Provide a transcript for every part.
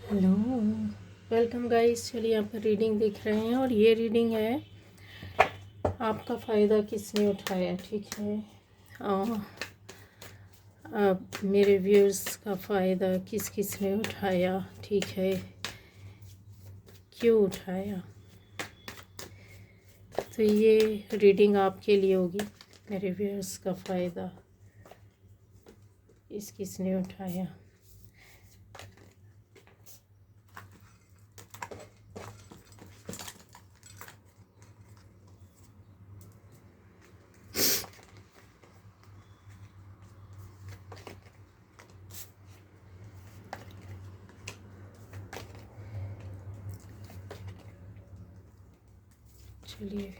Hello, welcome guys. चलिए यहाँ पर रीडिंग देख रहे हैं और ये रीडिंग है आपका फ़ायदा किसने उठाया। ठीक है, अब मेरे व्यूअर्स का फ़ायदा किस किस ने उठाया। ठीक है, क्यों उठाया। तो ये रीडिंग आपके लिए होगी। मेरे व्यूअर्स का फ़ायदा किसने उठाया। चलिए,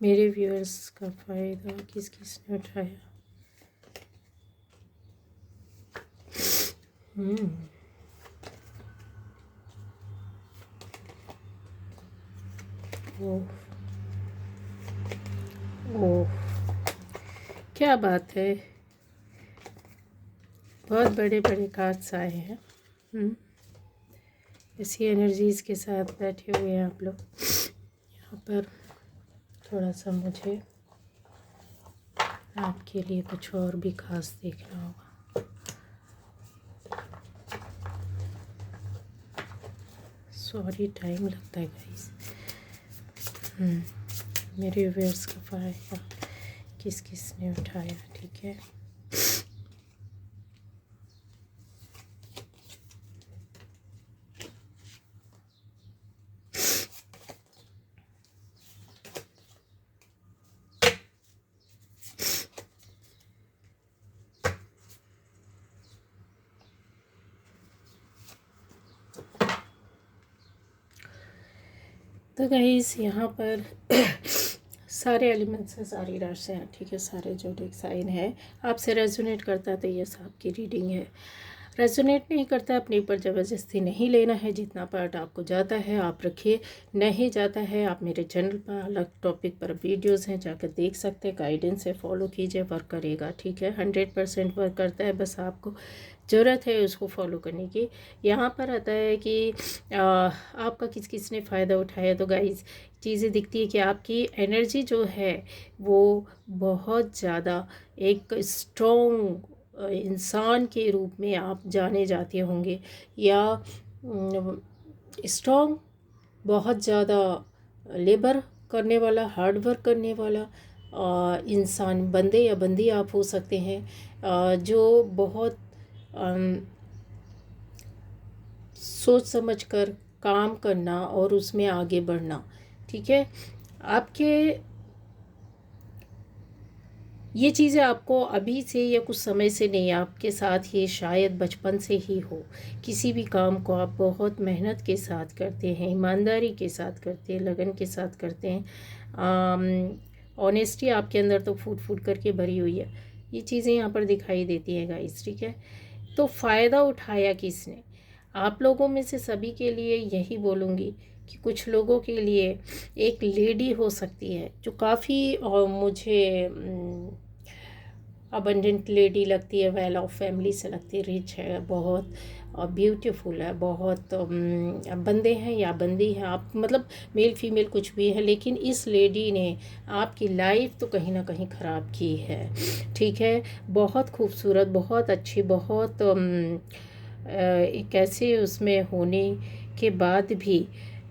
मेरे व्यूअर्स का फ़ायदा किस किस ने उठाया। ओह ओह, क्या बात है। बहुत बड़े बड़े कार्ड्स आए हैं। इसी एनर्जीज़ के साथ बैठे हुए हैं आप लोग यहाँ पर। थोड़ा सा मुझे आपके लिए कुछ और भी खास देखना होगा। सॉरी, टाइम लगता है गाइस। मेरे व्यूअर्स का फ़ायदा किस किस ने उठाया। ठीक है, तो गाइस यहाँ पर सारे एलिमेंट्स हैं, सारी राशि हैं। ठीक है, सारे ज़ोडिएक साइन है। आपसे रेजोनेट करता है तो ये आपकी रीडिंग है। रेजोनेट नहीं करता अपने ऊपर ज़बरदस्ती नहीं लेना है। जितना पार्ट आपको जाता है आप रखिए, नहीं जाता है आप मेरे चैनल पर अलग टॉपिक पर वीडियोस हैं, जाकर देख सकते हैं। गाइडेंस है, फॉलो कीजिए, वर्क करेगा। ठीक है, 100% वर्क करता है। बस आपको ज़रूरत है उसको फॉलो करने की। यहाँ पर आता है कि आपका किस किस ने फ़ायदा उठाया। तो गाइस चीज़ें दिखती है कि आपकी एनर्जी जो है वो बहुत ज़्यादा एक स्ट्रॉन्ग इंसान के रूप में आप जाने जाते होंगे, या स्ट्रॉन्ग, बहुत ज़्यादा लेबर करने वाला, हार्ड वर्क करने वाला इंसान, बंदे या बंदी आप हो सकते हैं, जो बहुत सोच समझ कर काम करना और उसमें आगे बढ़ना। ठीक है, आपके ये चीज़ें आपको अभी से या कुछ समय से नहीं, आपके साथ ये शायद बचपन से ही हो। किसी भी काम को आप बहुत मेहनत के साथ करते हैं, ईमानदारी के साथ करते हैं, लगन के साथ करते हैं। ऑनेस्टी आपके अंदर तो फूट फूट करके भरी हुई है। ये चीज़ें यहाँ पर दिखाई देती हैं गाइस। ठीक है, तो फ़ायदा उठाया किसने। आप लोगों में से सभी के लिए यही बोलूँगी कि कुछ लोगों के लिए एक लेडी हो सकती है जो काफ़ी मुझे अबंडेंट लेडी लगती है, वेल ऑफ फैमिली से लगती है, रिच है, बहुत ब्यूटीफुल है, बहुत बंदे हैं या बंदी हैं आप, मतलब मेल फीमेल कुछ भी है, लेकिन इस लेडी ने आपकी लाइफ तो कहीं ना कहीं ख़राब की है। ठीक है, बहुत खूबसूरत, बहुत अच्छी, बहुत एक ऐसे उसमें होने के बाद भी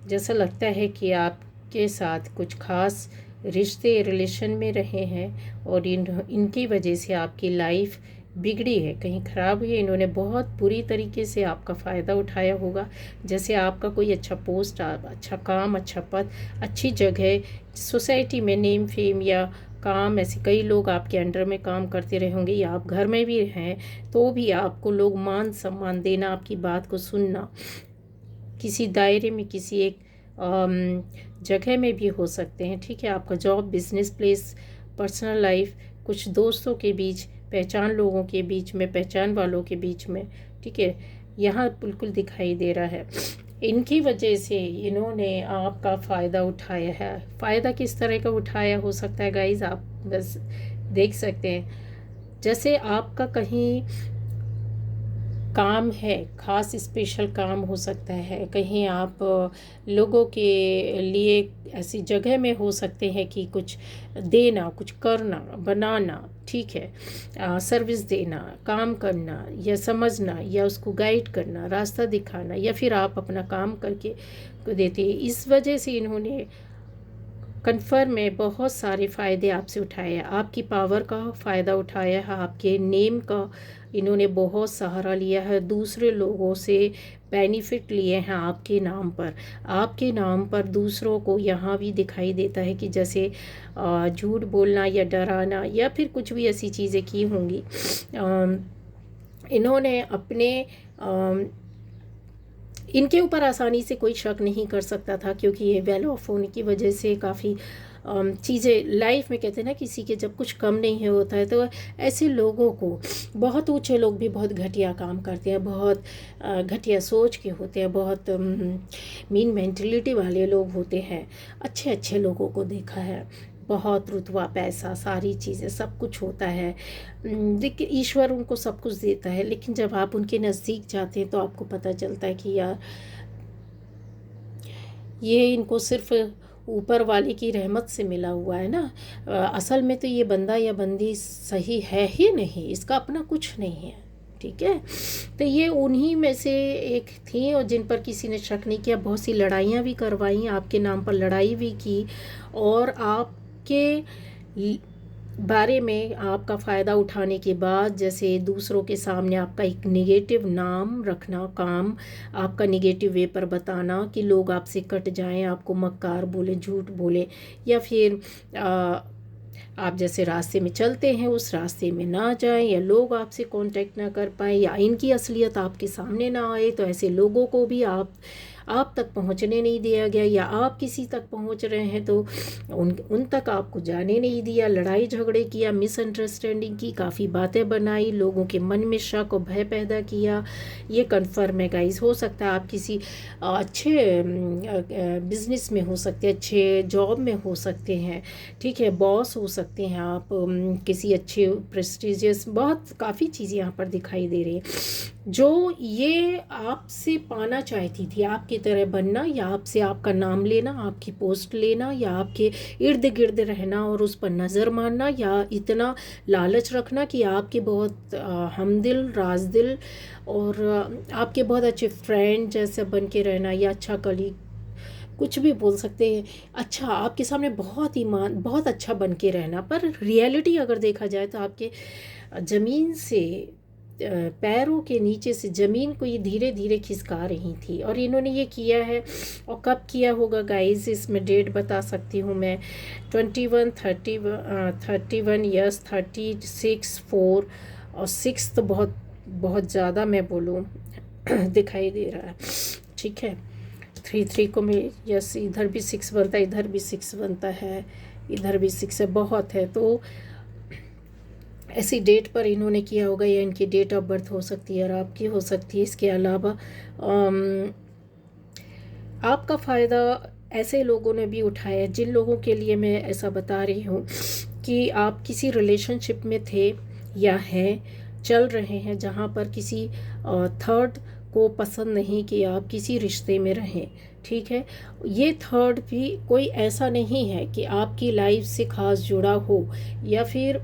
जैसा लगता है कि आपके साथ कुछ ख़ास रिश्ते रिलेशन में रहे हैं और इनकी वजह से आपकी लाइफ बिगड़ी है, कहीं ख़राब हुई है। इन्होंने बहुत बुरी तरीके से आपका फ़ायदा उठाया होगा। जैसे आपका कोई अच्छा पोस्ट, अच्छा काम, अच्छा पद, अच्छी जगह सोसाइटी में, नेम फेम या काम, ऐसे कई लोग आपके अंडर में काम करते रहे होंगे, या आप घर में भी हैं तो भी आपको लोग मान सम्मान देना, आपकी बात को सुनना, किसी दायरे में, किसी एक जगह में भी हो सकते हैं। ठीक है, आपका job, business place, personal life, कुछ दोस्तों के बीच, पहचान लोगों के बीच में, पहचान वालों के बीच में। ठीक है, यहाँ बिल्कुल दिखाई दे रहा है। इनकी वजह से इन्होंने आपका फ़ायदा उठाया है। फ़ायदा किस तरह का उठाया हो सकता है गाइज, आप बस देख सकते हैं। जैसे आपका कहीं काम है, ख़ास स्पेशल काम हो सकता है, कहीं आप लोगों के लिए ऐसी जगह में हो सकते हैं कि कुछ देना, कुछ करना, बनाना, ठीक है, सर्विस देना, काम करना या समझना या उसको गाइड करना, रास्ता दिखाना, या फिर आप अपना काम करके को देते हैं। इस वजह से इन्होंने कन्फर्म में बहुत सारे फ़ायदे आपसे उठाए हैं, आपकी पावर का फ़ायदा उठाया है, आपके नेम का इन्होंने बहुत सहारा लिया है, दूसरे लोगों से बेनिफिट लिए हैं आपके नाम पर दूसरों को यहाँ भी दिखाई देता है कि जैसे झूठ बोलना या डराना या फिर कुछ भी ऐसी चीज़ें की होंगी। इन्होंने अपने इनके ऊपर आसानी से कोई शक नहीं कर सकता था, क्योंकि ये वेल ऑफ होने की वजह से काफ़ी चीज़ें लाइफ में, कहते हैं ना किसी के जब कुछ कम नहीं होता है तो ऐसे लोगों को, बहुत ऊंचे लोग भी बहुत घटिया काम करते हैं, बहुत घटिया सोच के होते हैं, बहुत मीन मेंटलिटी वाले लोग होते हैं। अच्छे अच्छे लोगों को देखा है, बहुत रुतबा, पैसा, सारी चीज़ें, सब कुछ होता है। देखिए ईश्वर उनको सब कुछ देता है, लेकिन जब आप उनके नज़दीक जाते हैं तो आपको पता चलता है कि यार ये इनको सिर्फ ऊपर वाले की रहमत से मिला हुआ है ना। असल में तो ये बंदा या बंदी सही है ही नहीं, इसका अपना कुछ नहीं है, ठीक है। तो ये उन्हीं में से एक थी और जिन पर किसी ने शक नहीं किया। बहुत सी लड़ाइयाँ भी करवाई, आपके नाम पर लड़ाई भी की, और आपके बारे में आपका फ़ायदा उठाने के बाद जैसे दूसरों के सामने आपका एक नेगेटिव नाम रखना, काम आपका नेगेटिव वे पर बताना कि लोग आपसे कट जाएं, आपको मक्कार बोले, झूठ बोले, या फिर आप जैसे रास्ते में चलते हैं उस रास्ते में ना जाएं, या लोग आपसे कांटेक्ट ना कर पाए, या इनकी असलियत आपके सामने ना आए, तो ऐसे लोगों को भी आप तक पहुंचने नहीं दिया गया, या आप किसी तक पहुंच रहे हैं तो उन तक आपको जाने नहीं दिया। लड़ाई झगड़े किया, मिसअंडरस्टैंडिंग की, काफ़ी बातें बनाई, लोगों के मन में शक और भय पैदा किया। ये कन्फर्म है गाइस। हो सकता है आप किसी अच्छे बिजनेस में हो सकते हैं, अच्छे जॉब में हो सकते हैं, ठीक है, बॉस हो सकते हैं आप, किसी अच्छे प्रेस्टिजियस, बहुत काफ़ी चीज़ें यहाँ पर दिखाई दे रही हैं जो ये आपसे पाना चाहती थी, आपकी तरह बनना, या आपसे आपका नाम लेना, आपकी पोस्ट लेना, या आपके इर्द गिर्द रहना और उस पर नज़र मारना, या इतना लालच रखना कि आपके बहुत हमदिल, राजदिल और आपके बहुत अच्छे फ्रेंड जैसे बन के रहना, या अच्छा कलीग, कुछ भी बोल सकते हैं, अच्छा आपके सामने बहुत ईमान, बहुत अच्छा बन के रहना। पर रियलिटी अगर देखा जाए तो आपके ज़मीन से पैरों के नीचे से ज़मीन को ये धीरे धीरे खिसका रही थी। और इन्होंने ये किया है, और कब किया होगा गाइस, इसमें डेट बता सकती हूँ मैं, 21, 31 ईयर्स, 36, 4 और 6 तो बहुत बहुत ज़्यादा मैं बोलूँ दिखाई दे रहा है, ठीक है। 3 को मैं, यस, इधर भी 6 बनता है, इधर भी 6 बनता है, इधर भी 6 है, बहुत है। तो ऐसी डेट पर इन्होंने किया होगा, या इनकी डेट ऑफ बर्थ हो सकती है और आपकी हो सकती है। इसके अलावा आपका फ़ायदा ऐसे लोगों ने भी उठाया, जिन लोगों के लिए मैं ऐसा बता रही हूँ कि आप किसी रिलेशनशिप में थे या हैं, चल रहे हैं, जहाँ पर किसी थर्ड को पसंद नहीं कि आप किसी रिश्ते में रहें, ठीक है। ये थर्ड भी कोई ऐसा नहीं है कि आपकी लाइफ से ख़ास जुड़ा हो, या फिर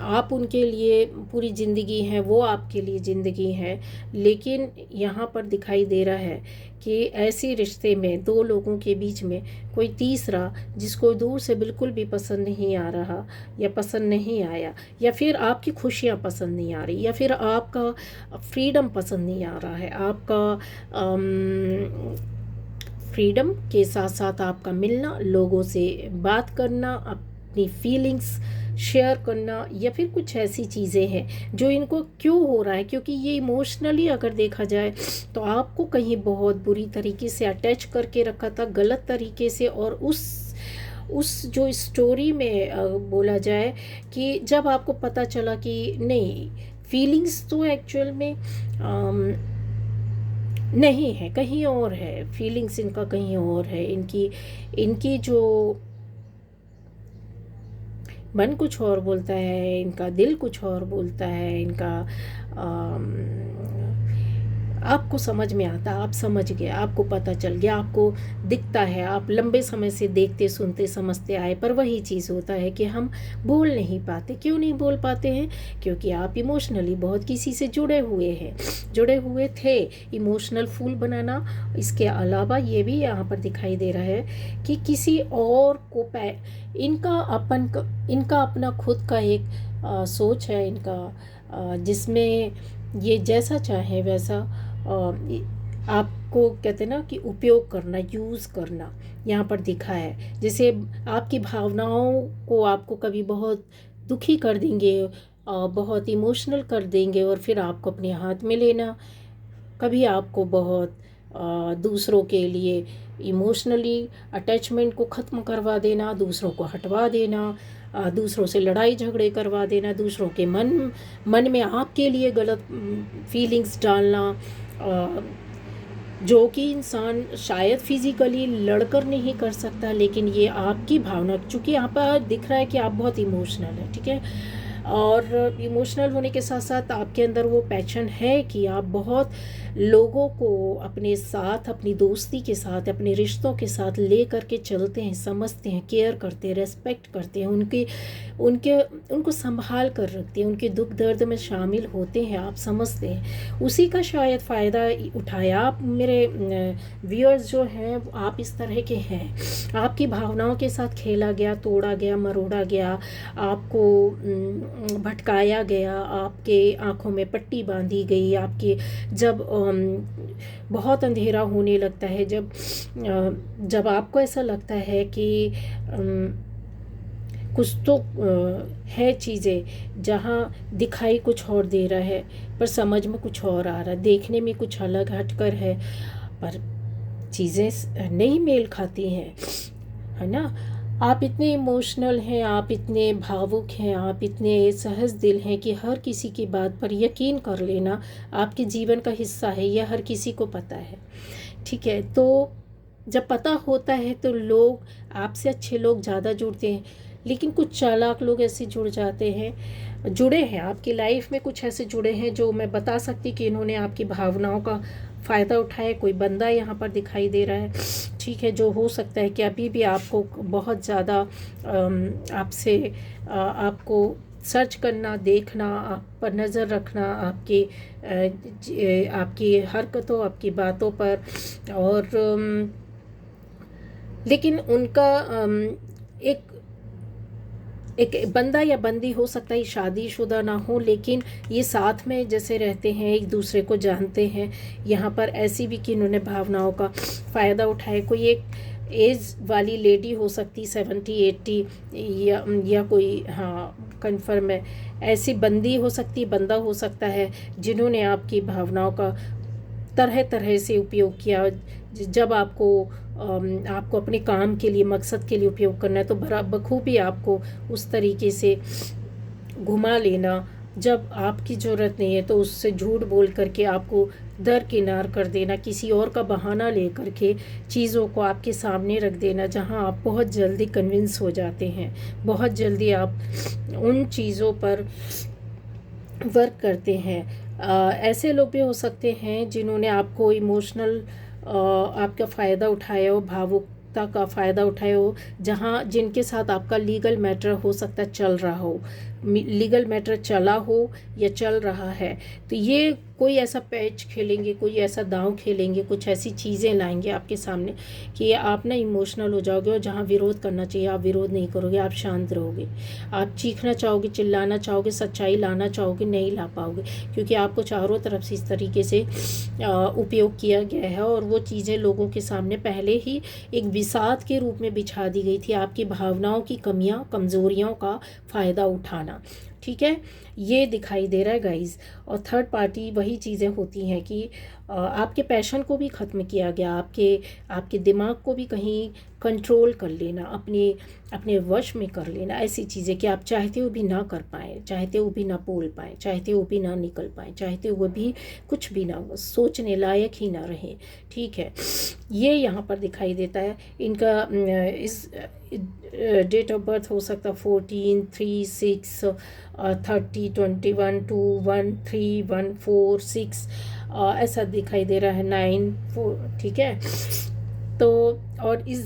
आप उनके लिए पूरी ज़िंदगी हैं, वो आपके लिए ज़िंदगी है। लेकिन यहाँ पर दिखाई दे रहा है कि ऐसी रिश्ते में दो लोगों के बीच में कोई तीसरा, जिसको दूर से बिल्कुल भी पसंद नहीं आ रहा, या पसंद नहीं आया, या फिर आपकी खुशियाँ पसंद नहीं आ रही, या फिर आपका फ्रीडम पसंद नहीं आ रहा है, आपका फ्रीडम के साथ साथ आपका मिलना, लोगों से बात करना, अपनी फीलिंग्स शेयर करना, या फिर कुछ ऐसी चीज़ें हैं जो इनको क्यों हो रहा है, क्योंकि ये इमोशनली अगर देखा जाए तो आपको कहीं बहुत बुरी तरीके से अटैच करके रखा था, गलत तरीके से। और उस जो स्टोरी में बोला जाए कि जब आपको पता चला कि नहीं, फीलिंग्स तो एक्चुअल में नहीं है, कहीं और है, फीलिंग्स इनका कहीं और है, इनकी जो मन कुछ और बोलता है, इनका दिल कुछ और बोलता है, इनका आपको समझ में आता, आप समझ गए, आपको पता चल गया, आपको दिखता है, आप लंबे समय से देखते सुनते समझते आए, पर वही चीज़ होता है कि हम बोल नहीं पाते। क्यों नहीं बोल पाते हैं? क्योंकि आप इमोशनली बहुत किसी से जुड़े हुए हैं, जुड़े हुए थे। इमोशनल फूल बनाना, इसके अलावा ये भी यहाँ पर दिखाई दे रहा है कि किसी और को इनका अपना खुद का एक सोच है इनका, जिसमें ये जैसा चाहे वैसा आपको कहते हैं ना कि उपयोग करना, यूज़ करना यहाँ पर दिखा है। जैसे आपकी भावनाओं को आपको कभी बहुत दुखी कर देंगे, बहुत इमोशनल कर देंगे और फिर आपको अपने हाथ में लेना। कभी आपको बहुत दूसरों के लिए इमोशनली अटैचमेंट को ख़त्म करवा देना, दूसरों को हटवा देना, दूसरों से लड़ाई झगड़े करवा देना, दूसरों के मन में आपके लिए गलत फीलिंग्स डालना, जो कि इंसान शायद फिज़िकली लड़कर नहीं कर सकता, लेकिन ये आपकी भावना, चूँकि यहाँ पर दिख रहा है कि आप बहुत इमोशनल है, ठीक है। और इमोशनल होने के साथ साथ आपके अंदर वो पैशन है कि आप बहुत लोगों को अपने साथ, अपनी दोस्ती के साथ, अपने रिश्तों के साथ ले करके चलते हैं, समझते हैं, केयर करते हैं, रेस्पेक्ट करते हैं, उनको संभाल कर रखते हैं, उनके दुख दर्द में शामिल होते हैं, आप समझते हैं। उसी का शायद फ़ायदा उठाया आप मेरे व्यूअर्स जो हैं, आप इस तरह के हैं। आपकी भावनाओं के साथ खेला गया, तोड़ा गया, मरोड़ा गया, आपको भटकाया गया, आपके आँखों में पट्टी बांधी गई, आपके जब बहुत अंधेरा होने लगता है, जब आपको ऐसा लगता है कि कुछ तो है चीज़ें जहाँ दिखाई कुछ और दे रहा है पर समझ में कुछ और आ रहा है, देखने में कुछ अलग हटकर है, पर चीज़ें नहीं मेल खाती हैं, है ना। आप इतने इमोशनल हैं, आप इतने भावुक हैं, आप इतने सहज दिल हैं कि हर किसी की बात पर यकीन कर लेना आपके जीवन का हिस्सा है, यह हर किसी को पता है, ठीक है। तो जब पता होता है तो लोग आपसे, अच्छे लोग ज़्यादा जुड़ते हैं, लेकिन कुछ चालाक लोग ऐसे जुड़े हैं आपकी लाइफ में, कुछ ऐसे जुड़े हैं जो मैं बता सकती कि इन्होंने आपकी भावनाओं का फ़ायदा उठाया। कोई बंदा यहाँ पर दिखाई दे रहा है, ठीक है, जो हो सकता है कि अभी भी आपको बहुत ज़्यादा आपको सर्च करना, देखना, आप पर नज़र रखना, आपकी हरकतों, आपकी बातों पर, और लेकिन उनका एक बंदा या बंदी हो सकता है शादीशुदा ना हो, लेकिन ये साथ में जैसे रहते हैं, एक दूसरे को जानते हैं। यहाँ पर ऐसी भी कि इन्होंने भावनाओं का फ़ायदा उठाए। कोई एक एज वाली लेडी हो सकती, 70-80, या कोई, हाँ कंफर्म है, ऐसी बंदी हो सकती, बंदा हो सकता है, जिन्होंने आपकी भावनाओं का तरह तरह से उपयोग किया। जब आपको अपने काम के लिए, मकसद के लिए उपयोग करना है तो बखूबी आपको उस तरीके से घुमा लेना। जब आपकी ज़रूरत नहीं है तो उससे झूठ बोल करके आपको दरकिनार कर देना, किसी और का बहाना ले करके चीज़ों को आपके सामने रख देना, जहां आप बहुत जल्दी कन्विंस हो जाते हैं, बहुत जल्दी आप उन चीज़ों पर वर्क करते हैं। ऐसे लोग भी हो सकते हैं जिन्होंने आपको इमोशनल आपका फ़ायदा उठाया हो, भावुकता का फ़ायदा उठाया हो, जिनके साथ आपका लीगल मैटर हो सकता है चल रहा हो, लीगल मैटर चला हो या चल रहा है, तो ये कोई ऐसा पैच खेलेंगे, कोई ऐसा दांव खेलेंगे, कुछ ऐसी चीज़ें लाएंगे आपके सामने कि आप ना इमोशनल हो जाओगे, और जहाँ विरोध करना चाहिए आप विरोध नहीं करोगे, आप शांत रहोगे। आप चीखना चाहोगे, चिल्लाना चाहोगे, सच्चाई लाना चाहोगे, नहीं ला पाओगे, क्योंकि आपको चारों तरफ से इस तरीके से उपयोग किया गया है, और वो चीज़ें लोगों के सामने पहले ही एक विसात के रूप में बिछा दी गई थी, आपकी भावनाओं की कमियां, कमज़ोरियों का फ़ायदा उठाना, ठीक है। ये दिखाई दे रहा है गाइस। और थर्ड पार्टी वही चीज़ें होती हैं कि आपके पैशन को भी ख़त्म किया गया, आपके दिमाग को भी कहीं कंट्रोल कर लेना, अपने वश में कर लेना, ऐसी चीज़ें कि आप चाहते हुए भी ना कर पाएँ, चाहते हुए भी ना बोल पाएँ, चाहते हुए भी ना निकल पाएँ, चाहते हुए भी कुछ भी ना, सोचने लायक ही ना रहे, ठीक है। ये यहाँ पर दिखाई देता है। इनका इस डेट ऑफ बर्थ हो सकता 14, 3, 6, 30, 21, 2, 1, 3, 1, 4, 6 ऐसा दिखाई दे रहा है, 9, 4, ठीक है। तो और इस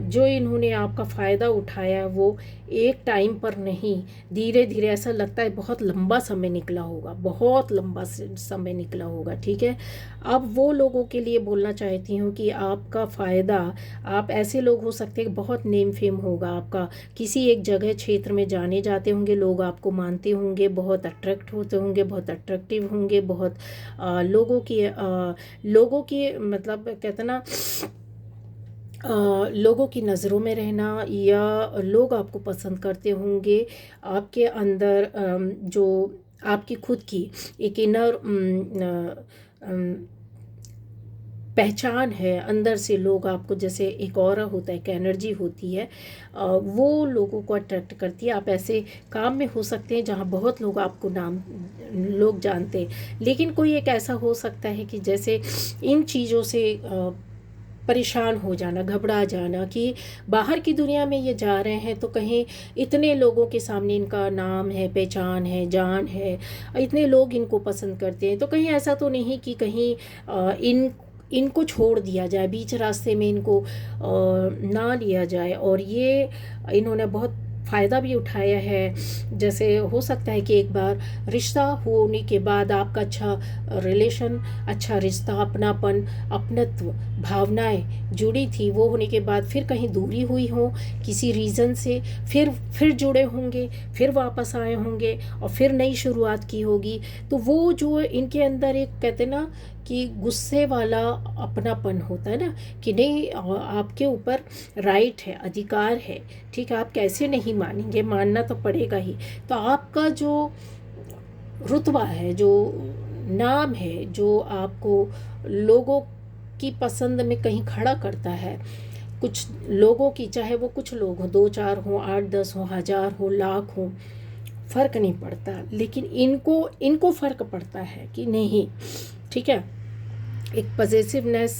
जो इन्होंने आपका फ़ायदा उठाया वो एक टाइम पर नहीं, धीरे धीरे ऐसा लगता है बहुत लंबा समय निकला होगा, बहुत लंबा समय निकला होगा, ठीक है। अब वो लोगों के लिए बोलना चाहती हूँ कि आपका फ़ायदा, आप ऐसे लोग हो सकते हैं, बहुत नेम फेम होगा आपका, किसी एक जगह क्षेत्र में जाने जाते होंगे, लोग आपको मानते होंगे, बहुत अट्रैक्ट होते होंगे, बहुत अट्रैक्टिव होंगे, बहुत लोगों की मतलब कहते ना लोगों की नज़रों में रहना, या लोग आपको पसंद करते होंगे, आपके अंदर जो आपकी खुद की एक इनर पहचान है, अंदर से लोग आपको, जैसे एक ऑरा होता है, एक एनर्जी होती है, वो लोगों को अट्रैक्ट करती है। आप ऐसे काम में हो सकते हैं जहाँ बहुत लोग आपको लोग जानते हैं, लेकिन कोई एक ऐसा हो सकता है कि जैसे इन चीज़ों से परेशान हो जाना, घबरा जाना कि बाहर की दुनिया में ये जा रहे हैं तो कहीं इतने लोगों के सामने इनका नाम है, पहचान है, जान है, इतने लोग इनको पसंद करते हैं, तो कहीं ऐसा तो नहीं कि कहीं इनको छोड़ दिया जाए, बीच रास्ते में इनको ना लिया जाए। और ये इन्होंने बहुत फ़ायदा भी उठाया है। जैसे हो सकता है कि एक बार रिश्ता होने के बाद आपका अच्छा रिलेशन, अच्छा रिश्ता, अपनापन, अपनत्व भावनाएं जुड़ी थी, वो होने के बाद फिर कहीं दूरी हुई हो किसी रीज़न से, फिर जुड़े होंगे, फिर वापस आए होंगे और फिर नई शुरुआत की होगी। तो वो जो इनके अंदर एक कहते ना कि गुस्से वाला अपनापन होता है ना, कि नहीं आपके ऊपर राइट है, अधिकार है, ठीक है, आप कैसे नहीं मानेंगे, मानना तो पड़ेगा ही। तो आपका जो रुतबा है, जो नाम है, जो आपको लोगों की पसंद में कहीं खड़ा करता है, कुछ लोगों की, चाहे वो कुछ लोग हों, 2-4 हों, 8-10 हों, 1000 हों, लाख हों, फ़र्क नहीं पड़ता, लेकिन इनको इनको फ़र्क पड़ता है कि नहीं, ठीक है। एक पॉजिटिवनेस,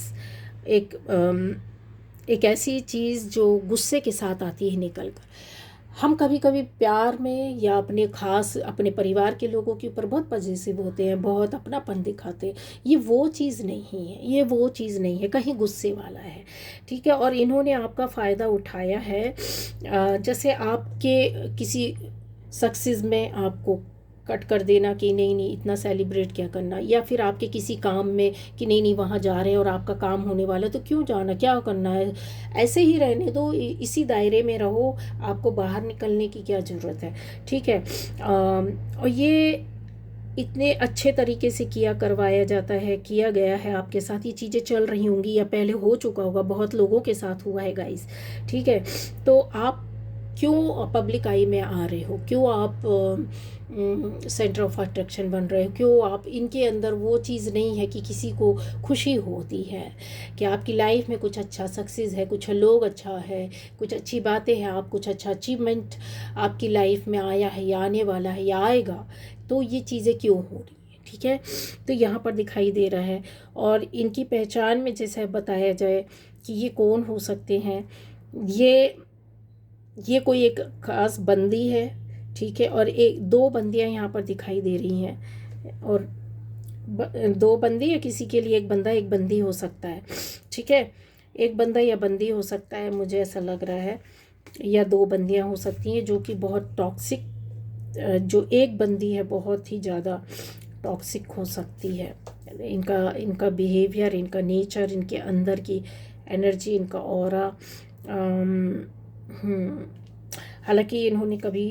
एक एक ऐसी चीज़ जो गुस्से के साथ आती है निकल कर। हम कभी कभी प्यार में या अपने ख़ास अपने परिवार के लोगों के ऊपर बहुत पॉजिटिव होते हैं, बहुत अपनापन दिखाते हैं, ये वो चीज़ नहीं है, ये वो चीज़ नहीं है, कहीं गुस्से वाला है, ठीक है। और इन्होंने आपका फ़ायदा उठाया है, जैसे आपके किसी सक्सेस में आपको कट कर देना कि नहीं नहीं इतना सेलिब्रेट क्या करना, या फिर आपके किसी काम में कि नहीं नहीं वहाँ जा रहे हैं और आपका काम होने वाला है तो क्यों जाना, क्या करना है, ऐसे ही रहने दो, इसी दायरे में रहो, आपको बाहर निकलने की क्या ज़रूरत है, ठीक है। और ये इतने अच्छे तरीके से करवाया जाता है, किया गया है आपके साथ, ये चीज़ें चल रही होंगी या पहले हो चुका होगा, बहुत लोगों के साथ हुआ है गाइस, ठीक है। तो आप क्यों पब्लिक आई में आ रहे हो, क्यों आप सेंटर ऑफ अट्रैक्शन बन रहे हो, क्यों आप, इनके अंदर वो चीज़ नहीं है कि किसी को खुशी होती है कि आपकी लाइफ में कुछ अच्छा सक्सेस है, कुछ लोग अच्छा है, कुछ अच्छी बातें हैं, आप कुछ अच्छा अचीवमेंट आपकी लाइफ में आया है या आने वाला है या आएगा, तो ये चीज़ें क्यों हो रही है, ठीक है। तो यहाँ पर दिखाई दे रहा है। और इनकी पहचान में जैसे बताया जाए कि ये कौन हो सकते हैं, ये कोई एक ख़ास बंदी है, ठीक है, और एक 2 बंदियां यहाँ पर दिखाई दे रही हैं, और 2 बंदी, या किसी के लिए एक बंदा एक बंदी हो सकता है, ठीक है, एक बंदा या बंदी हो सकता है, मुझे ऐसा लग रहा है, या 2 बंदियां हो सकती हैं जो कि बहुत टॉक्सिक, जो एक बंदी है बहुत ही ज़्यादा टॉक्सिक हो सकती है, इनका इनका बिहेवियर, इनका नेचर, इनके अंदर की एनर्जी, इनका ऑरा। हालांकि इन्होंने कभी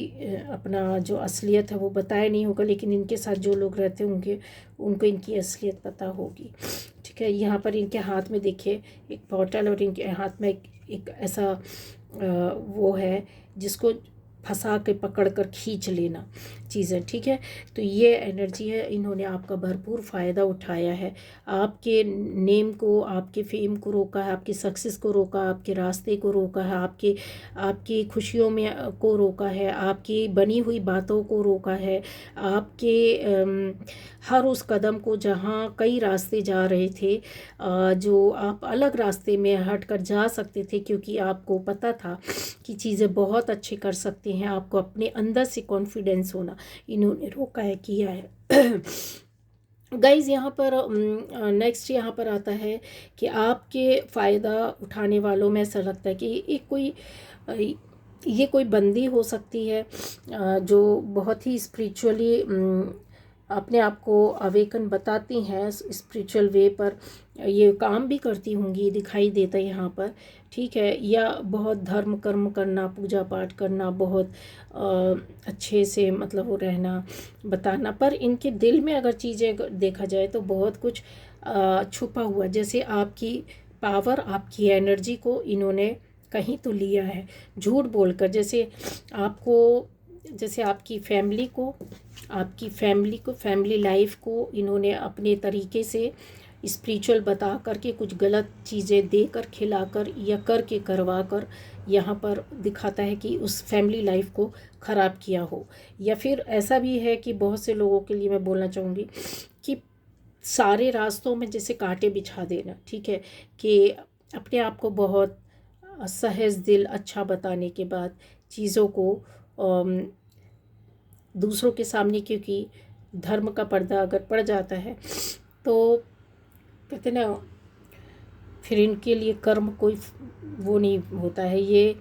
अपना जो असलियत है वो बताया नहीं होगा, लेकिन इनके साथ जो लोग रहते होंगे उनको इनकी असलियत पता होगी, ठीक है। यहाँ पर इनके हाथ में देखिए एक बॉटल, और इनके हाथ में एक ऐसा वो है जिसको फंसा के पकड़ कर खींच लेना चीज़ें, ठीक है। तो ये एनर्जी है, इन्होंने आपका भरपूर फ़ायदा उठाया है, आपके नेम को, आपके फेम को रोका है, आपकी सक्सेस को रोका, आपके रास्ते को रोका है, आपकी खुशियों में को रोका है, आपकी बनी हुई बातों को रोका है, आपके हर उस कदम को, जहाँ कई रास्ते जा रहे थे, जो आप अलग रास्ते में हट कर जा सकते थे क्योंकि आपको पता था कि चीज़ें बहुत अच्छे कर सकते सकते हैं, आपको अपने अंदर से कॉन्फिडेंस होना इन्होंने रोका है, किया है। गाइज़ यहाँ पर नेक्स्ट यहाँ पर आता है कि आपके फ़ायदा उठाने वालों में ऐसा लगता है कि अ, ये कोई बंदी हो सकती है जो बहुत ही स्पिरिचुअली अपने आप को अवेकन बताती हैं, स्पिरिचुअल वे पर ये काम भी करती होंगी, दिखाई देता है यहाँ पर, ठीक है। या बहुत धर्म कर्म करना, पूजा पाठ करना, बहुत अच्छे से मतलब वो रहना, बताना, पर इनके दिल में अगर चीज़ें देखा जाए तो बहुत कुछ छुपा हुआ, जैसे आपकी पावर, आपकी एनर्जी को इन्होंने कहीं तो लिया है झूठ बोलकर। जैसे आपकी फैमिली लाइफ को इन्होंने अपने तरीके से स्पिरिचुअल बता करके कुछ गलत चीज़ें देकर, खिलाकर या करके, करवा कर यहाँ पर दिखाता है कि उस फैमिली लाइफ को ख़राब किया हो। या फिर ऐसा भी है कि बहुत से लोगों के लिए मैं बोलना चाहूँगी कि सारे रास्तों में जैसे कांटे बिछा देना, ठीक है, कि अपने आप को बहुत सहज दिल, अच्छा बताने के बाद चीज़ों को दूसरों के सामने, क्योंकि धर्म का पर्दा अगर पड़ जाता है तो कहते ना, फिर इनके लिए कर्म कोई वो नहीं होता है। ये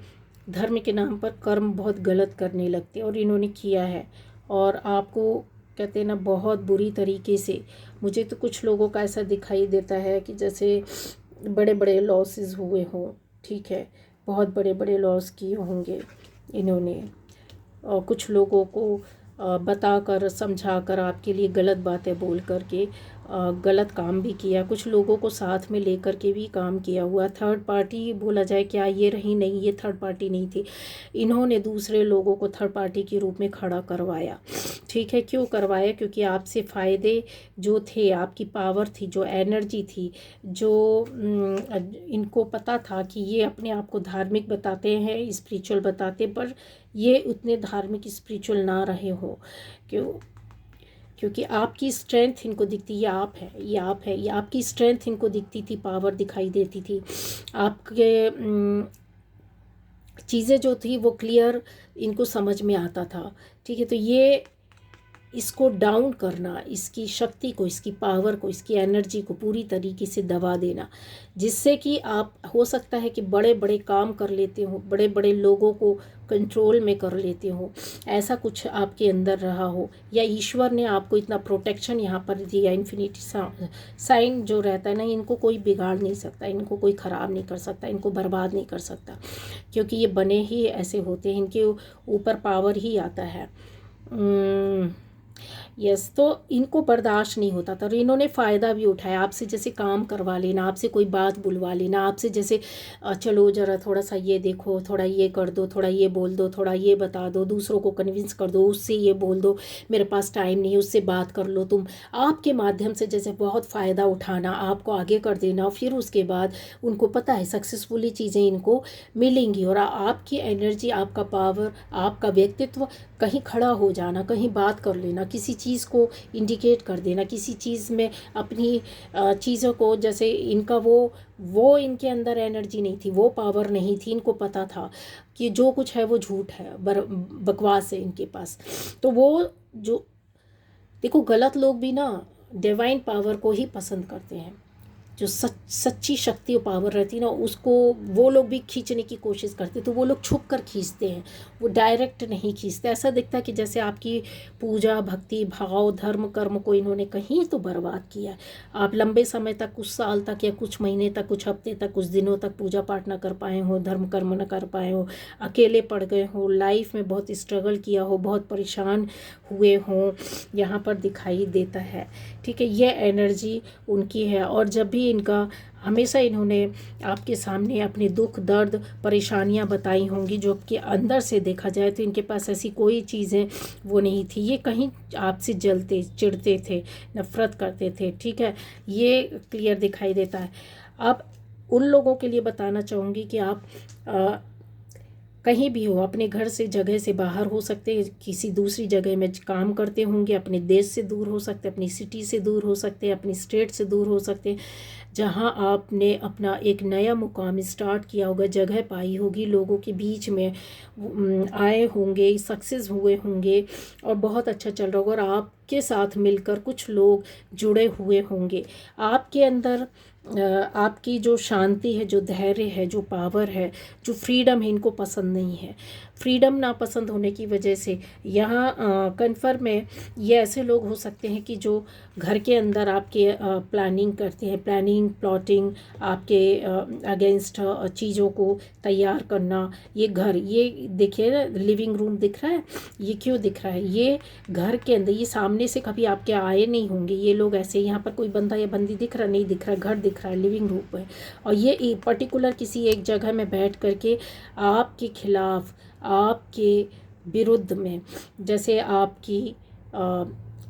धर्म के नाम पर कर्म बहुत गलत करने लगते हैं और इन्होंने किया है। और आपको कहते हैं ना बहुत बुरी तरीके से, मुझे तो कुछ लोगों का ऐसा दिखाई देता है कि जैसे बड़े बड़े लॉसेस हुए हों, ठीक है, बहुत बड़े बड़े लॉस किए होंगे इन्होंने, और कुछ लोगों को बताकर, समझाकर, आपके लिए गलत बातें बोल करके गलत काम भी किया, कुछ लोगों को साथ में लेकर के भी काम किया हुआ। थर्ड पार्टी बोला जाए क्या ये रही? नहीं, ये थर्ड पार्टी नहीं थी, इन्होंने दूसरे लोगों को थर्ड पार्टी के रूप में खड़ा करवाया, ठीक है। क्यों करवाया? क्योंकि आपसे फ़ायदे जो थे, आपकी पावर थी, जो एनर्जी थी, जो इनको पता था कि ये अपने आप को धार्मिक बताते हैं, स्पिरिचुअल बताते, पर ये उतने धार्मिक स्पिरिचुअल ना रहे हो। क्योंकि आपकी स्ट्रेंथ इनको दिखती, ये आप है, ये आप है, ये आपकी स्ट्रेंथ इनको दिखती थी, पावर दिखाई देती थी, आपके चीज़ें जो थी वो क्लियर इनको समझ में आता था, ठीक है। तो ये इसको डाउन करना, इसकी शक्ति को, इसकी पावर को, इसकी एनर्जी को पूरी तरीके से दबा देना, जिससे कि आप, हो सकता है कि बड़े बड़े काम कर लेते हो, बड़े बड़े लोगों को कंट्रोल में कर लेते हो, ऐसा कुछ आपके अंदर रहा हो, या ईश्वर ने आपको इतना प्रोटेक्शन यहाँ पर दिया, इन्फिनिटी साइन जो रहता है ना, इनको कोई बिगाड़ नहीं सकता, इनको कोई ख़राब नहीं कर सकता, इनको बर्बाद नहीं कर सकता, क्योंकि ये बने ही ऐसे होते हैं, इनके ऊपर पावर ही आता है। यस, तो इनको बर्दाश्त नहीं होता था और इन्होंने फ़ायदा भी उठाया, आपसे जैसे काम करवा लेना, आपसे कोई बात बुलवा लेना, आपसे जैसे चलो ज़रा थोड़ा सा ये देखो, थोड़ा ये कर दो, थोड़ा ये बोल दो, थोड़ा ये बता दो, दूसरों को कन्विंस कर दो, उससे ये बोल दो, मेरे पास टाइम नहीं है, उससे बात कर लो तुम, आपके माध्यम से जैसे बहुत फ़ायदा उठाना, आपको आगे कर देना, फिर उसके बाद उनको पता है सक्सेसफुली चीज़ें इनको मिलेंगी, और आपकी एनर्जी, आपका पावर, आपका व्यक्तित्व कहीं खड़ा हो जाना, कहीं बात कर लेना, किसी चीज़ को इंडिकेट कर देना, किसी चीज़ में अपनी चीज़ों को, जैसे इनका वो इनके अंदर एनर्जी नहीं थी, वो पावर नहीं थी, इनको पता था कि जो कुछ है वो झूठ है, बकवास है इनके पास। तो वो जो देखो, गलत लोग भी ना डिवाइन पावर को ही पसंद करते हैं, जो सच्ची शक्ति और पावर रहती है ना, उसको वो लोग भी खींचने की कोशिश करते, तो वो लोग छुप कर खींचते हैं, वो डायरेक्ट नहीं खींचते। ऐसा दिखता है कि जैसे आपकी पूजा, भक्ति भाव, धर्म कर्म को इन्होंने कहीं तो बर्बाद किया है। आप लंबे समय तक, कुछ साल तक या कुछ महीने तक, कुछ हफ्ते तक, कुछ दिनों तक पूजा पाठ ना कर पाए हो, धर्म कर्म ना कर पाए हो, अकेले पड़ गए हो, लाइफ में बहुत स्ट्रगल किया हो, बहुत परेशान हुए हों, यहाँ पर दिखाई देता है, ठीक है। ये एनर्जी उनकी है। और जब भी इनका, हमेशा इन्होंने आपके सामने अपने दुख, दर्द, परेशानियां बताई होंगी, जो आपके अंदर से देखा जाए तो इनके पास ऐसी कोई चीज़ें वो नहीं थी, ये कहीं आपसे जलते, चिढ़ते थे, नफ़रत करते थे, ठीक है, ये क्लियर दिखाई देता है। अब उन लोगों के लिए बताना चाहूँगी कि आप कहीं भी हो, अपने घर से जगह से बाहर हो सकते हैं, किसी दूसरी जगह में काम करते होंगे, अपने देश से दूर हो सकते हैं, अपनी सिटी से दूर हो सकते हैं, अपनी स्टेट से दूर हो सकते हैं, जहाँ आपने अपना एक नया मुकाम स्टार्ट किया होगा, जगह पाई होगी, लोगों के बीच में आए होंगे, सक्सेस हुए होंगे और बहुत अच्छा चल रहा होगा और आपके साथ मिलकर कुछ लोग जुड़े हुए होंगे। आपके अंदर आपकी जो शांति है, जो धैर्य है, जो पावर है, जो फ्रीडम है, इनको पसंद नहीं है। फ्रीडम ना पसंद होने की वजह से यहाँ कन्फर्म में ये ऐसे लोग हो सकते हैं कि जो घर के अंदर आपके प्लानिंग करते हैं, प्लानिंग प्लॉटिंग आपके अगेंस्ट चीज़ों को तैयार करना। ये घर, ये देखिए ना, लिविंग रूम दिख रहा है, ये क्यों दिख रहा है? ये घर के अंदर, ये सामने से कभी आपके आए नहीं होंगे ये लोग ऐसे। यहाँ पर कोई बंदा या बंदी दिख रहा नहीं, दिख रहा है, घर दिख रहा है, लिविंग रूम है। और ये पर्टिकुलर किसी एक जगह में बैठ करके आपके खिलाफ, आपके विरुद्ध में, जैसे आपकी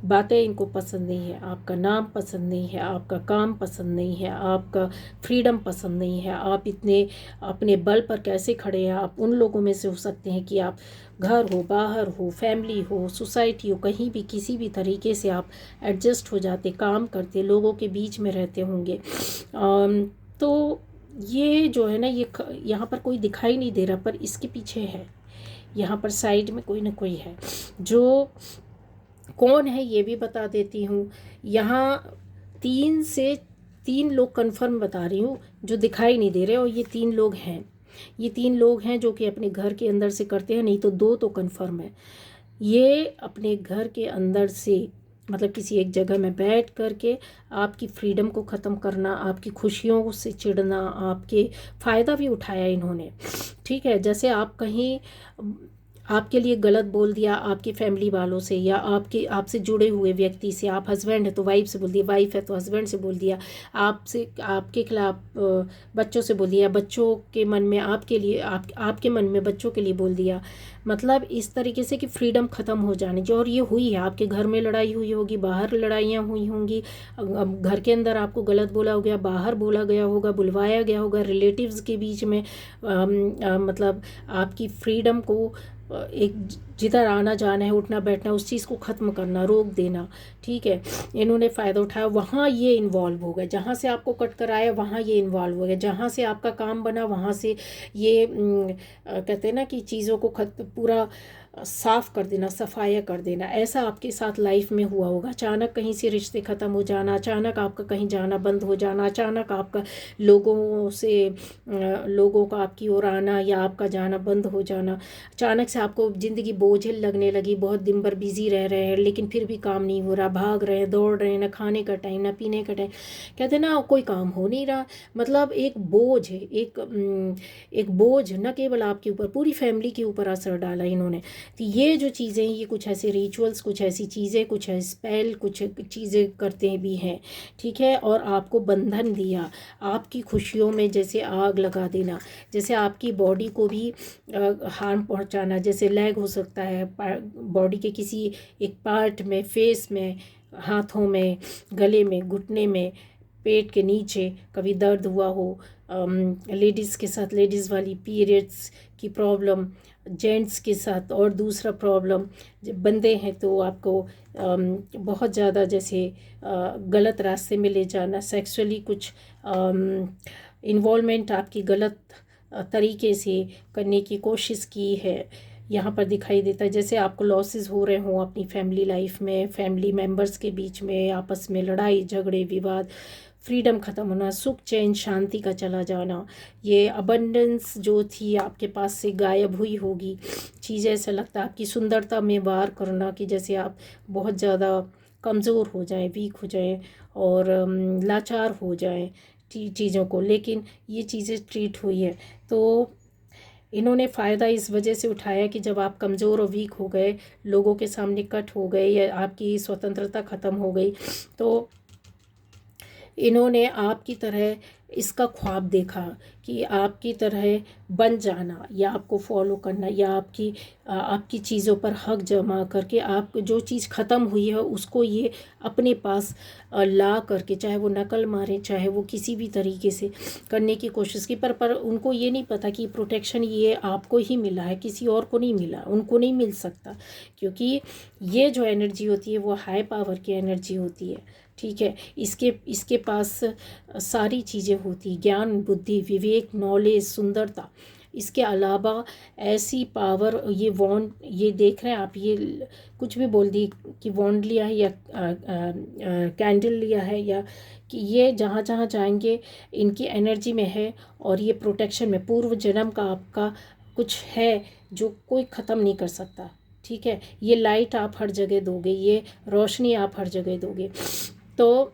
बातें इनको पसंद नहीं है, आपका नाम पसंद नहीं है, आपका काम पसंद नहीं है, आपका फ्रीडम पसंद नहीं है, आप इतने अपने बल पर कैसे खड़े हैं। आप उन लोगों में से हो सकते हैं कि आप घर हो, बाहर हो, फैमिली हो, सोसाइटी हो, कहीं भी किसी भी तरीके से आप एडजस्ट हो जाते, काम करते, लोगों के बीच में रहते होंगे। तो ये जो है ना, ये यहाँ पर कोई दिखाई नहीं दे रहा, पर इसके पीछे है, यहाँ पर साइड में कोई ना कोई है। जो कौन है ये भी बता देती हूँ। यहाँ 3 लोग कन्फर्म बता रही हूँ जो दिखाई नहीं दे रहे, और ये 3 लोग हैं। ये 3 लोग हैं जो कि अपने घर के अंदर से करते हैं, नहीं तो 2 तो कन्फर्म है। ये अपने घर के अंदर से, मतलब किसी एक जगह में बैठ करके आपकी फ्रीडम को ख़त्म करना, आपकी खुशियों से चिढ़ना, आपके फ़ायदा भी उठाया इन्होंने। ठीक है, जैसे आप कहीं आपके लिए गलत बोल दिया आपकी फैमिली वालों से, या आपके आपसे जुड़े हुए व्यक्ति से। आप हस्बैंड है तो वाइफ से बोल दिया, वाइफ है तो हस्बैंड से बोल दिया, आपसे आपके खिलाफ बच्चों से बोल दिया, बच्चों के मन में आपके लिए, आपके मन में बच्चों के लिए बोल दिया। मतलब इस तरीके से कि फ्रीडम ख़त्म हो जाने जो, और ये हुई है। आपके घर में लड़ाई हुई होगी, बाहर लड़ाइयाँ हुई होंगी, घर के अंदर आपको गलत बोला हो गया, बाहर बोला गया होगा, बुलवाया गया होगा, रिलेटिव्स के बीच में मतलब आपकी फ्रीडम को एक जिधर आना जाना है, उठना बैठना, उस चीज़ को ख़त्म करना, रोक देना। ठीक है, इन्होंने फ़ायदा उठाया, वहाँ ये इन्वॉल्व हो गए। जहाँ से आपको कट कर आया वहाँ ये इन्वॉल्व हो गए, जहाँ से आपका काम बना वहाँ से ये कहते हैं ना कि चीज़ों को पूरा साफ़ कर देना, सफाया कर देना। ऐसा आपके साथ लाइफ में हुआ होगा। अचानक कहीं से रिश्ते ख़त्म हो जाना, अचानक आपका कहीं जाना बंद हो जाना, अचानक आपका लोगों का आपकी ओर आना या आपका जाना बंद हो जाना, अचानक से आपको ज़िंदगी बोझिल लगने लगी, बहुत दिन भर बिजी रह रहे हैं लेकिन फिर भी काम नहीं हो रहा, भाग रहे हैं, दौड़ रहे हैं, ना खाने का टाइम, ना पीने का टाइम, कहते हैं ना कोई काम हो नहीं रहा। मतलब एक बोझ है, एक बोझ न केवल आपके ऊपर, पूरी फैमिली के ऊपर असर डाला इन्होंने। तो ये जो चीज़ें, ये कुछ ऐसे रिचुअल्स, कुछ ऐसी चीज़ें, कुछ स्पेल, कुछ चीज़ें करते भी हैं। ठीक है, और आपको बंधन दिया, आपकी खुशियों में जैसे आग लगा देना, जैसे आपकी बॉडी को भी हार्म पहुंचाना, जैसे लैग हो सकता है बॉडी के किसी एक पार्ट में, फेस में, हाथों में, गले में, घुटने में, पेट के नीचे कभी दर्द हुआ हो, लेडीज़ के साथ लेडीज़ वाली पीरियड्स की प्रॉब्लम, जेंट्स के साथ और दूसरा प्रॉब्लम, जब बंदे हैं तो आपको बहुत ज़्यादा जैसे गलत रास्ते में ले जाना, सेक्सुअली कुछ इन्वॉल्वमेंट आपकी गलत तरीके से करने की कोशिश की है, यहाँ पर दिखाई देता है। जैसे आपको लॉसेस हो रहे हों अपनी फैमिली लाइफ में, फैमिली मेम्बर्स के बीच में आपस में लड़ाई झगड़े विवाद, फ्रीडम ख़त्म होना, सुख चैन शांति का चला जाना, ये अबंडेंस जो थी आपके पास से गायब हुई होगी। चीज़ें ऐसा लगता है आपकी सुंदरता में वार करना, कि जैसे आप बहुत ज़्यादा कमज़ोर हो जाएं, वीक हो जाएं और लाचार हो जाएं चीज़ों को, लेकिन ये चीज़ें ट्रीट हुई है। तो इन्होंने फ़ायदा इस वजह से उठाया कि जब आप कमज़ोर और वीक हो गए, लोगों के सामने कट हो गए या आपकी स्वतंत्रता ख़त्म हो गई, तो इन्होंने आपकी तरह इसका ख्वाब देखा कि आपकी तरह बन जाना या आपको फॉलो करना या आपकी चीज़ों पर हक जमा करके आप जो चीज़ ख़त्म हुई है उसको ये अपने पास ला करके, चाहे वो नकल मारे चाहे वो किसी भी तरीके से करने की कोशिश की, पर उनको ये नहीं पता कि प्रोटेक्शन ये आपको ही मिला है, किसी और को नहीं मिला, उनको नहीं मिल सकता, क्योंकि ये जो एनर्जी होती है वो हाई पावर की एनर्जी होती है। ठीक है, इसके पास सारी चीज़ें होती, ज्ञान, बुद्धि, विवेक, नॉलेज, सुंदरता। इसके अलावा ऐसी पावर, ये वॉन्ड, ये देख रहे हैं आप, ये कुछ भी बोल दी कि वॉन्ड लिया है या कैंडल लिया है, या कि ये जहाँ जहाँ जाएंगे इनकी एनर्जी में है, और ये प्रोटेक्शन में पूर्व जन्म का आपका कुछ है जो कोई ख़त्म नहीं कर सकता। ठीक है, ये लाइट आप हर जगह दोगे, ये रोशनी आप हर जगह दोगे, तो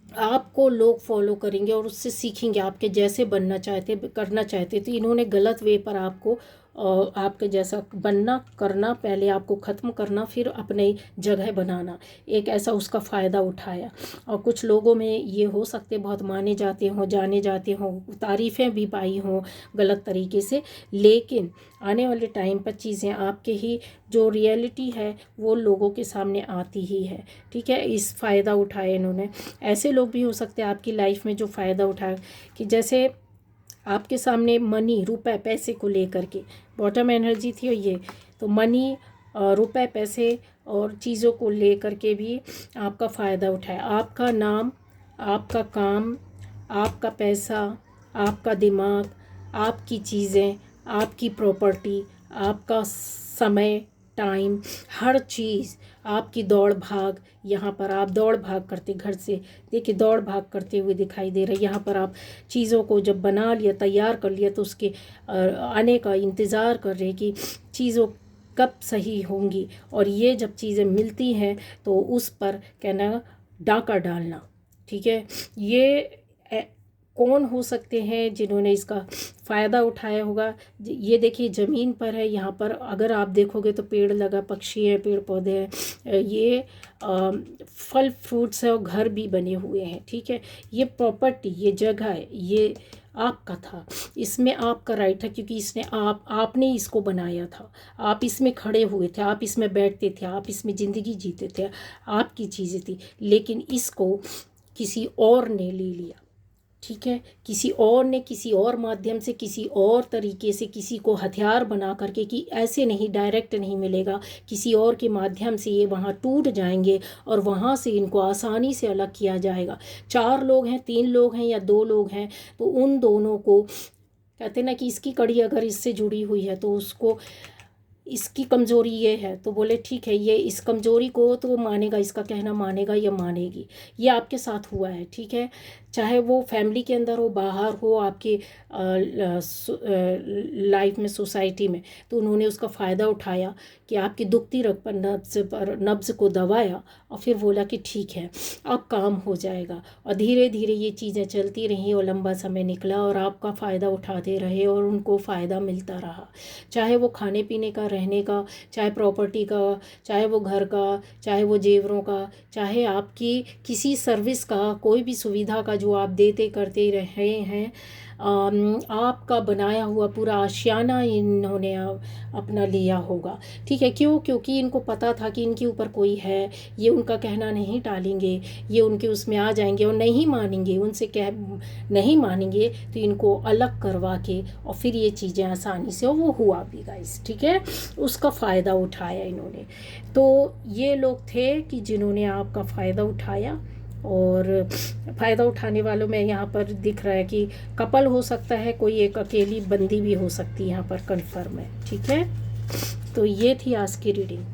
आपको लोग फॉलो करेंगे और उससे सीखेंगे, आपके जैसे बनना चाहते, करना चाहते। तो इन्होंने गलत वे पर आपको आपके जैसा बनना, करना, पहले आपको ख़त्म करना, फिर अपने जगह बनाना, एक ऐसा उसका फ़ायदा उठाया। और कुछ लोगों में ये हो सकते बहुत माने जाते हों, जाने जाते हों, तारीफ़ें भी पाई हों गलत तरीके से, लेकिन आने वाले टाइम पर चीज़ें आपके ही जो रियलिटी है वो लोगों के सामने आती ही है। ठीक है, इस फ़ायदा उठाए इन्होंने। ऐसे लोग भी हो सकते हैं आपकी लाइफ में जो फ़ायदा उठाए, कि जैसे आपके सामने मनी, रुपए, पैसे को लेकर के बॉटम एनर्जी थी ये, तो मनी, रुपए, पैसे और चीज़ों को लेकर के भी आपका फ़ायदा उठाया। आपका नाम, आपका काम, आपका पैसा, आपका दिमाग, आपकी चीज़ें, आपकी प्रॉपर्टी, आपका समय, टाइम, हर चीज़, आपकी दौड़ भाग, यहाँ पर आप दौड़ भाग करते घर से, देखिए दौड़ भाग करते हुए दिखाई दे रहे हैं। यहाँ पर आप चीज़ों को जब बना लिया, तैयार कर लिया, तो उसके आने का इंतज़ार कर रहे कि चीज़ों कब सही होंगी, और ये जब चीज़ें मिलती हैं तो उस पर कहना डाका डालना। ठीक है, ये कौन हो सकते हैं जिन्होंने इसका फ़ायदा उठाया होगा। ये देखिए ज़मीन पर है, यहाँ पर अगर आप देखोगे तो पेड़ लगा, पक्षी है, पेड़ पौधे हैं, ये फल फ्रूट्स है और घर भी बने हुए हैं। ठीक है, ये प्रॉपर्टी, ये जगह है, ये आपका था, इसमें आपका राइट था, क्योंकि इसने आपने इसको बनाया था, आप इसमें खड़े हुए थे, आप इसमें बैठते थे, आप इसमें ज़िंदगी जीते थे, आपकी चीज़ें थी, लेकिन इसको किसी और ने ले लिया। ठीक है, किसी और ने किसी और माध्यम से, किसी और तरीके से किसी को हथियार बना करके, कि ऐसे नहीं, डायरेक्ट नहीं मिलेगा, किसी और के माध्यम से ये वहाँ टूट जाएंगे और वहाँ से इनको आसानी से अलग किया जाएगा। 4 लोग हैं, 3 लोग हैं या 2 लोग हैं, तो उन दोनों को कहते ना कि इसकी कड़ी अगर इससे जुड़ी हुई है तो उसको, इसकी कमज़ोरी ये है, तो बोले ठीक है, ये इस कमज़ोरी को तो मानेगा, इसका कहना मानेगा या मानेगी। ये आपके साथ हुआ है। ठीक है, चाहे वो फैमिली के अंदर हो, बाहर हो, आपके लाइफ में, सोसाइटी में, तो उन्होंने उसका फ़ायदा उठाया कि आपकी दुखती रग पर नब्ज़ को दबाया और फिर बोला कि ठीक है अब काम हो जाएगा। और धीरे धीरे ये चीज़ें चलती रहीं और लंबा समय निकला और आपका फ़ायदा उठाते रहे और उनको फ़ायदा मिलता रहा, चाहे वो खाने पीने का, रहने का, चाहे प्रॉपर्टी का, चाहे वो घर का, चाहे वो जेवरों का, चाहे आपकी किसी सर्विस का, कोई भी सुविधा का जो आप देते करते रहे हैं। आपका बनाया हुआ पूरा आशियाना इन्होंने अपना लिया होगा। ठीक है, क्यों? क्योंकि इनको पता था कि इनके ऊपर कोई है, ये उनका कहना नहीं टालेंगे, ये उनके उसमें आ जाएंगे और नहीं मानेंगे, उनसे नहीं मानेंगे तो इनको अलग करवा के और फिर ये चीज़ें आसानी से, और वो हुआ भी गाइस। ठीक है, उसका फ़ायदा उठाया इन्होंने। तो ये लोग थे कि जिन्होंने आपका फ़ायदा उठाया, और फ़ायदा उठाने वालों में यहाँ पर दिख रहा है कि कपल हो सकता है, कोई एक अकेली बंदी भी हो सकती है, यहाँ पर कन्फर्म है। ठीक है, तो ये थी आज की रीडिंग।